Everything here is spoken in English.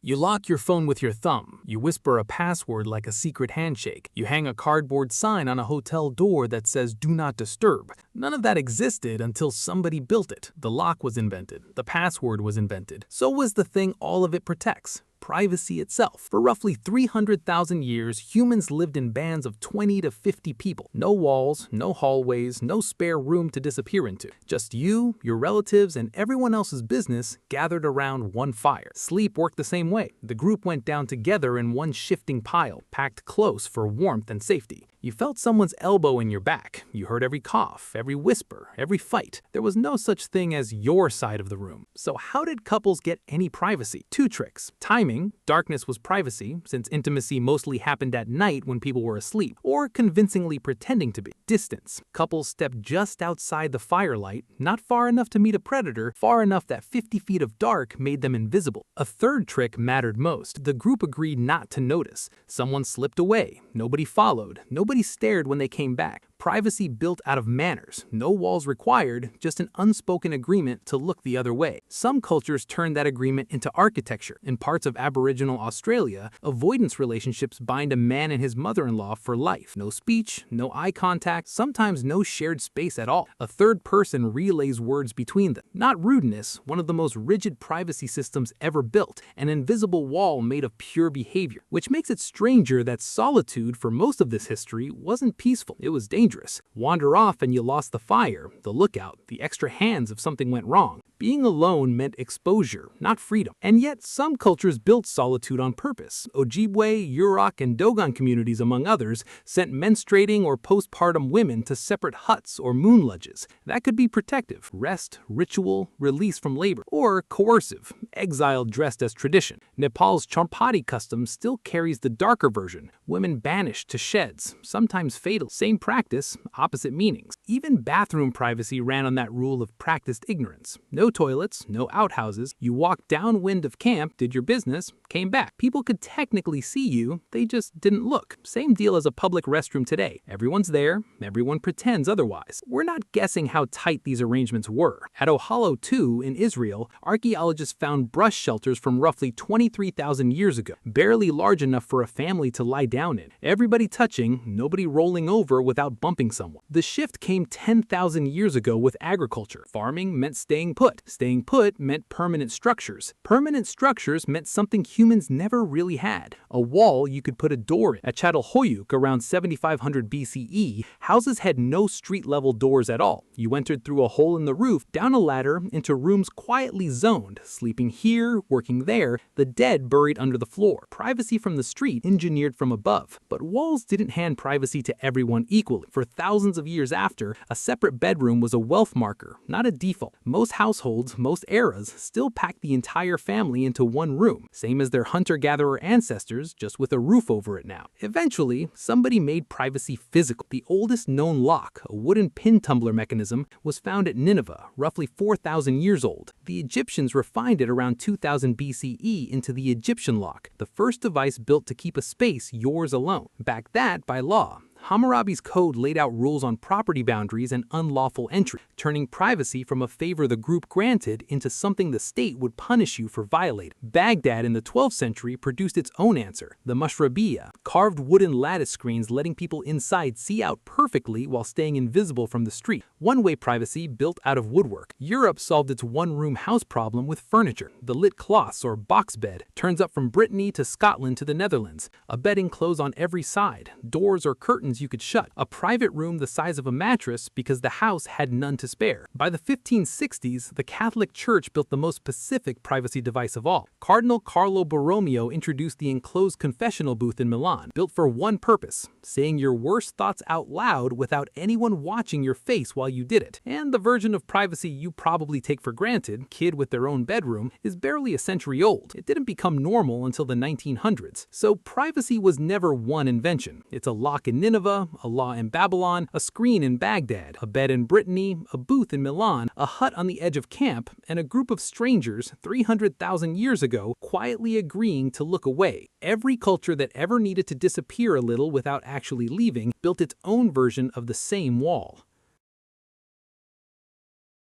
You lock your phone with your thumb. You whisper a password like a secret handshake. You hang a cardboard sign on a hotel door that says "Do not disturb." None of that existed until somebody built it. The lock was invented. The password was invented. So was the thing all of it protects: privacy itself. For roughly 300,000 years, humans lived in bands of 20 to 50 people. No walls, no hallways, no spare room to disappear into. Just you, your relatives, and everyone else's business gathered around one fire. Sleep worked the same way. The group went down together in one shifting pile, packed close for warmth and safety. You felt someone's elbow in your back. You heard every cough, every whisper, every fight. There was no such thing as your side of the room. So how did couples get any privacy? Two tricks: timing. Darkness was privacy, since intimacy mostly happened at night when people were asleep, or convincingly pretending to be. Distance. Couples stepped just outside the firelight, not far enough to meet a predator, far enough that 50 feet of dark made them invisible. A third trick mattered most. The group agreed not to notice. Someone slipped away. Nobody followed. Nobody stared when they came back. Privacy built out of manners. No walls required, just an unspoken agreement to look the other way. Some cultures turned that agreement into architecture. In parts of Aboriginal Australia, avoidance relationships bind a man and his mother-in-law for life. No speech, no eye contact, sometimes no shared space at all. A third person relays words between them. Not rudeness, one of the most rigid privacy systems ever built, an invisible wall made of pure behavior, which makes it stranger that solitude for most of this history wasn't peaceful. It was dangerous. Wander off and you lost the fire, the lookout, the extra hands if something went wrong. Being alone meant exposure, not freedom. And yet some cultures built solitude on purpose. Ojibwe, Yurok, and Dogon communities, among others, sent menstruating or postpartum women to separate huts or moon lodges. That could be protective: rest, ritual, release from labor. Or coercive: exile dressed as tradition. Nepal's Champati custom still carries the darker version: women banished to sheds, sometimes fatal. Same practice, opposite meanings. Even bathroom privacy ran on that rule of practiced ignorance. No toilets, no outhouses. You walked downwind of camp, did your business, came back. People could technically see you, they just didn't look. Same deal as a public restroom today. Everyone's there, everyone pretends otherwise. We're not guessing how tight these arrangements were. At Ohalo 2 in Israel, archaeologists found brush shelters from roughly 23,000 years ago, barely large enough for a family to lie down in. Everybody touching, nobody rolling over without bumping someone. The shift came 10,000 years ago with agriculture. Farming meant staying put. Staying put meant permanent structures. Permanent structures meant something humans never really had: a wall you could put a door in. At Çatalhöyük around 7500 BCE, houses had no street-level doors at all. You entered through a hole in the roof, down a ladder, into rooms quietly zoned, sleeping here, working there, the dead buried under the floor. Privacy from the street engineered from above. But walls didn't hand privacy to everyone equally. For thousands of years after, a separate bedroom was a wealth marker, not a default. Most households, most eras, still packed the entire family into one room, same as their hunter-gatherer ancestors, just with a roof over it now. Eventually, somebody made privacy physical. The oldest known lock, a wooden pin tumbler mechanism, was found at Nineveh, roughly 4,000 years old. The Egyptians refined it around 2000 BCE into the Egyptian lock, the first device built to keep a space yours alone. Back that by law. Hammurabi's code laid out rules on property boundaries and unlawful entry, turning privacy from a favor the group granted into something the state would punish you for violating. Baghdad in the 12th century produced its own answer: the mushrabiyya, carved wooden lattice screens letting people inside see out perfectly while staying invisible from the street. One-way privacy built out of woodwork. Europe solved its one-room house problem with furniture. The lit cloths, or box bed, turns up from Brittany to Scotland to the Netherlands. A bed enclosed on every side, doors or curtains you could shut. A private room the size of a mattress because the house had none to spare. By the 1560s, the Catholic Church built the most specific privacy device of all. Cardinal Carlo Borromeo introduced the enclosed confessional booth in Milan, built for one purpose: saying your worst thoughts out loud without anyone watching your face while you did it. And the version of privacy you probably take for granted, kid with their own bedroom, is barely a century old. It didn't become normal until the 1900s. So privacy was never one invention. It's a lock in Nineveh, a law in Babylon, a screen in Baghdad, a bed in Brittany, a booth in Milan, a hut on the edge of camp, and a group of strangers 300,000 years ago quietly agreeing to look away. Every culture that ever needed to disappear a little without actually leaving built its own version of the same wall.